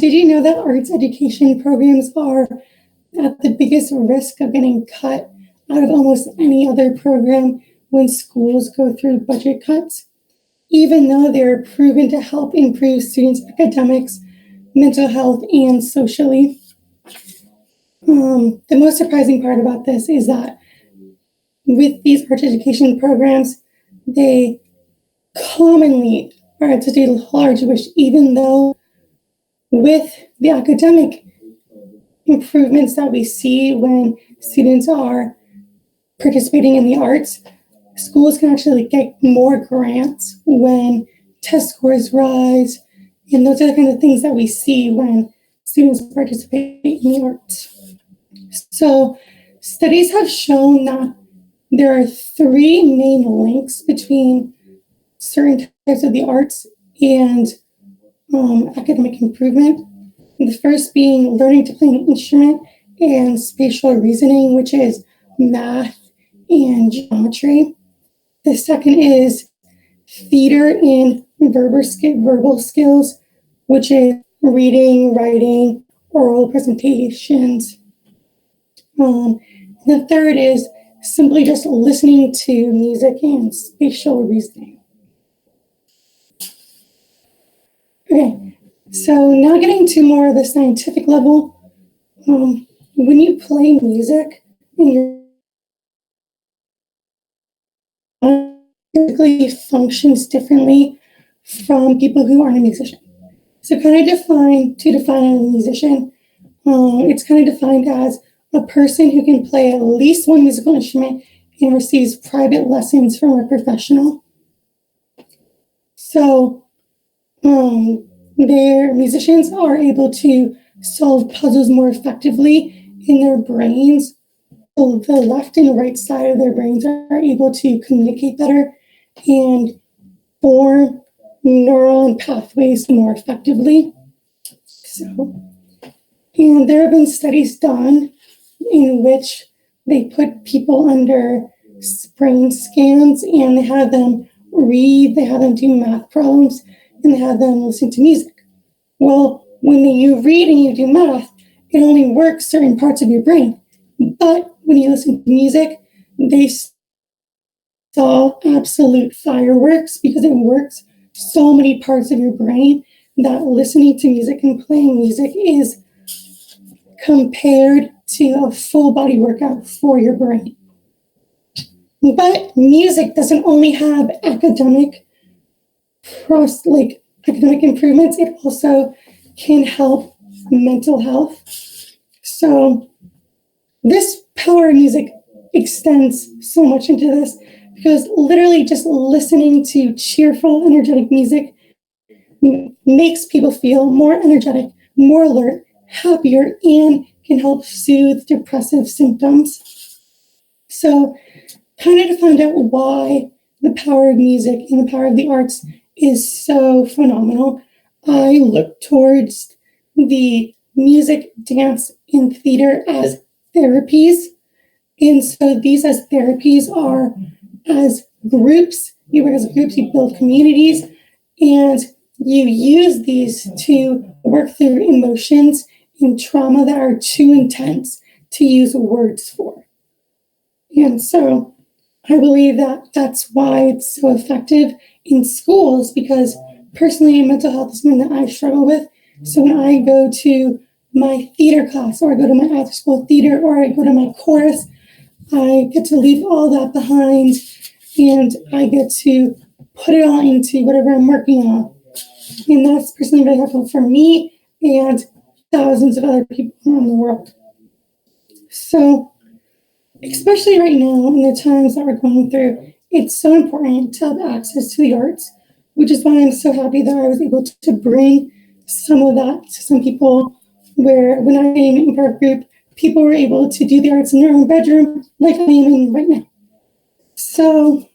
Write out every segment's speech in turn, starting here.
did you know that arts education programs are at the biggest risk of getting cut out of almost any other program when schools go through budget cuts, even though they're proven to help improve students' academics, mental health, and socially? The most surprising part about this is that with these arts education programs, they commonly are at such a large wish, even though with the academic improvements that we see when students are participating in the arts, schools can actually get more grants when test scores rise, and those are the kinds of things that we see when students participate in the arts. So studies have shown that there are three main links between certain types of the arts and academic improvement. The first being learning to play an instrument and spatial reasoning, which is math and geometry. The second is theater and verbal skills, which is reading, writing, oral presentations. The third is simply just listening to music and spatial reasoning. Okay, so now getting to more of the scientific level, when you play music and your typically functions differently from people who aren't a musician. So to define a musician, it's kind of defined as a person who can play at least one musical instrument and receives private lessons from a professional. So their musicians are able to solve puzzles more effectively in their brains. So the left and right side of their brains are able to communicate better and form neuron pathways more effectively. And there have been studies done in which they put people under brain scans and they have them read, they have them do math problems, and they have them listen to music. Well, when you read and you do math, it only works certain parts of your brain. But when you listen to music, they saw absolute fireworks because it works so many parts of your brain that listening to music and playing music is compared to a full body workout for your brain. But music doesn't only have academic improvements, it also can help mental health. So this power of music extends so much into this because literally just listening to cheerful, energetic music makes people feel more energetic, more alert, happier, and can help soothe depressive symptoms. So kind of to find out why the power of music and the power of the arts is so phenomenal, I look towards the music, dance, and theater as therapies. And so these as therapies are as groups, you work as groups, you build communities, and you use these to work through emotions and trauma that are too intense to use words for. And so I believe that that's why it's so effective in schools, because personally, mental health is something that I struggle with. So when I go to my theater class, or I go to my after school theater, or I go to my chorus, I get to leave all that behind and I get to put it all into whatever I'm working on. And that's personally very helpful for me and thousands of other people around the world. So, especially right now in the times that we're going through, it's so important to have access to the arts, which is why I'm so happy that I was able to bring some of that to some people, where when I am in an improv group, people were able to do the arts in their own bedroom, like I am in right now. So,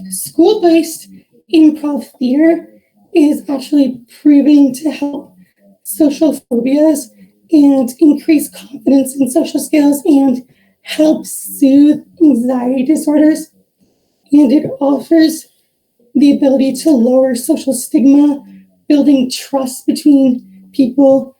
school-based improv theater is actually proving to help social phobias and increase confidence in social skills and help soothe anxiety disorders. And it offers the ability to lower social stigma, building trust between people,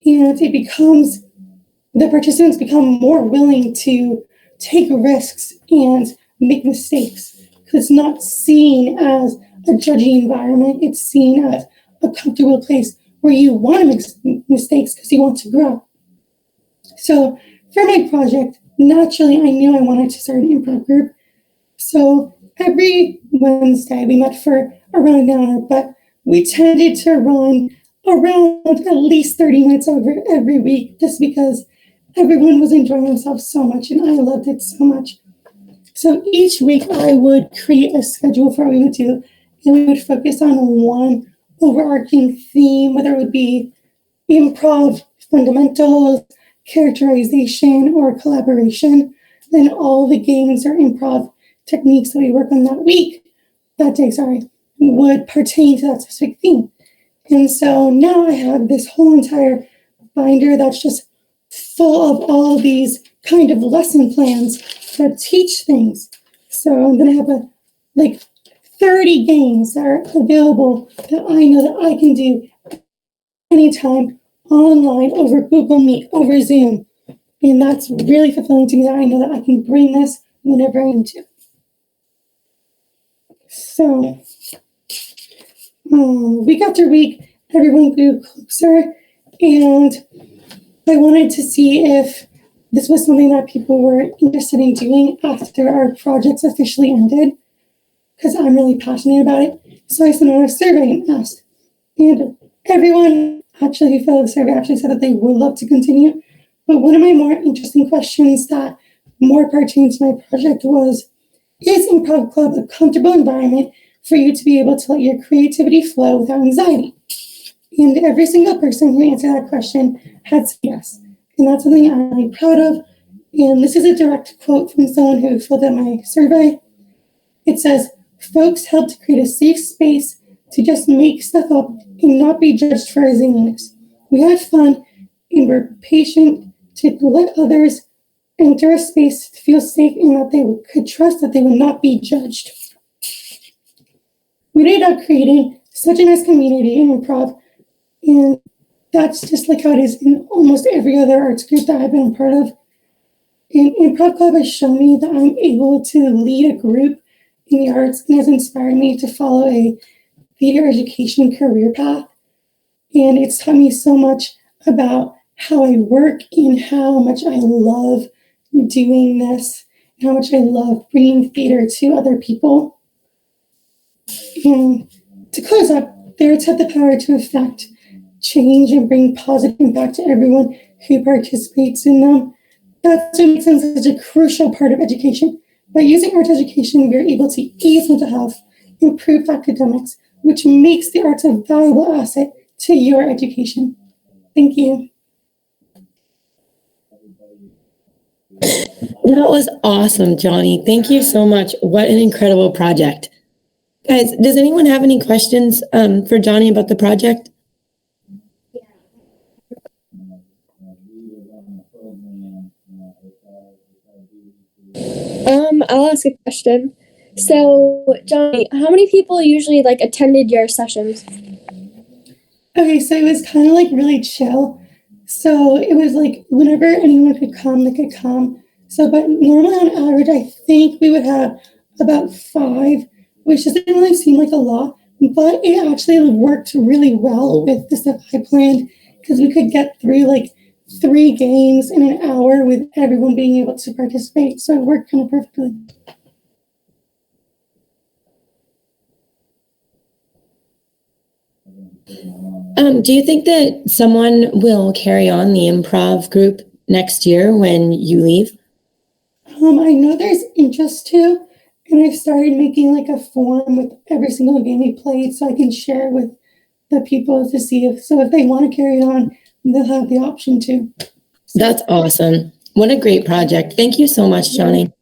and the participants become more willing to take risks and make mistakes, because it's not seen as a judging environment. It's seen as a comfortable place where you want to make mistakes because you want to grow. So for my project, naturally, I knew I wanted to start an improv group. So every Wednesday, we met for around an hour, but we tended to run around at least 30 minutes over every week, just because everyone was enjoying themselves so much and I loved it so much. So each week I would create a schedule for what we would do, and we would focus on one overarching theme, whether it would be improv fundamentals, characterization, or collaboration. Then all the games or improv techniques that we work on that day, would pertain to that specific theme. And so now I have this whole entire binder that's just full of all these kind of lesson plans that teach things. So I'm going to have 30 games that are available that I know that I can do anytime online, over Google Meet, over Zoom. And that's really fulfilling to me, that I know that I can bring this whenever I need to. So week after week, everyone grew closer, and I wanted to see if this was something that people were interested in doing after our projects officially ended, because I'm really passionate about it. So I sent out a survey and asked, and everyone actually who filled out the survey actually said that they would love to continue. But one of my more interesting questions that more pertains to my project was, is Improv Club a comfortable environment for you to be able to let your creativity flow without anxiety? And every single person who answered that question had said yes. And that's something I'm really proud of. And this is a direct quote from someone who filled out my survey. It says, "Folks help to create a safe space to just make stuff up and not be judged for our zaniness. We had fun and were patient to let others enter a space to feel safe and that they could trust that they would not be judged." We ended up creating such a nice community in improv, and that's just like how it is in almost every other arts group that I've been a part of. And Improv Club has shown me that I'm able to lead a group in the arts, and has inspired me to follow a theater education career path. And it's taught me so much about how I work and how much I love doing this, and how much I love bringing theater to other people. And to close up, the arts have the power to affect change and bring positive impact to everyone who participates in them. That's what makes them such a crucial part of education. By using arts education, we are able to ease mental health, improve academics, which makes the arts a valuable asset to your education. Thank you. That was awesome, Johnny. Thank you so much. What an incredible project. Guys, does anyone have any questions for Johnny about the project? I'll ask a question. So, Johnny, how many people usually attended your sessions? Okay, so it was kind of really chill. So it was whenever anyone could come, they could come. So, but normally on average, I think we would have about 5, which doesn't really seem like a lot, but it actually worked really well with the stuff I planned, because we could get through 3 games in an hour with everyone being able to participate. So it worked kind of perfectly. Do you think that someone will carry on the improv group next year when you leave? I know there's interest too, and I've started making a form with every single game we played, so I can share with the people to see if they want to carry on, they'll have the option to. That's awesome. What a great project. Thank you so much, Johnny.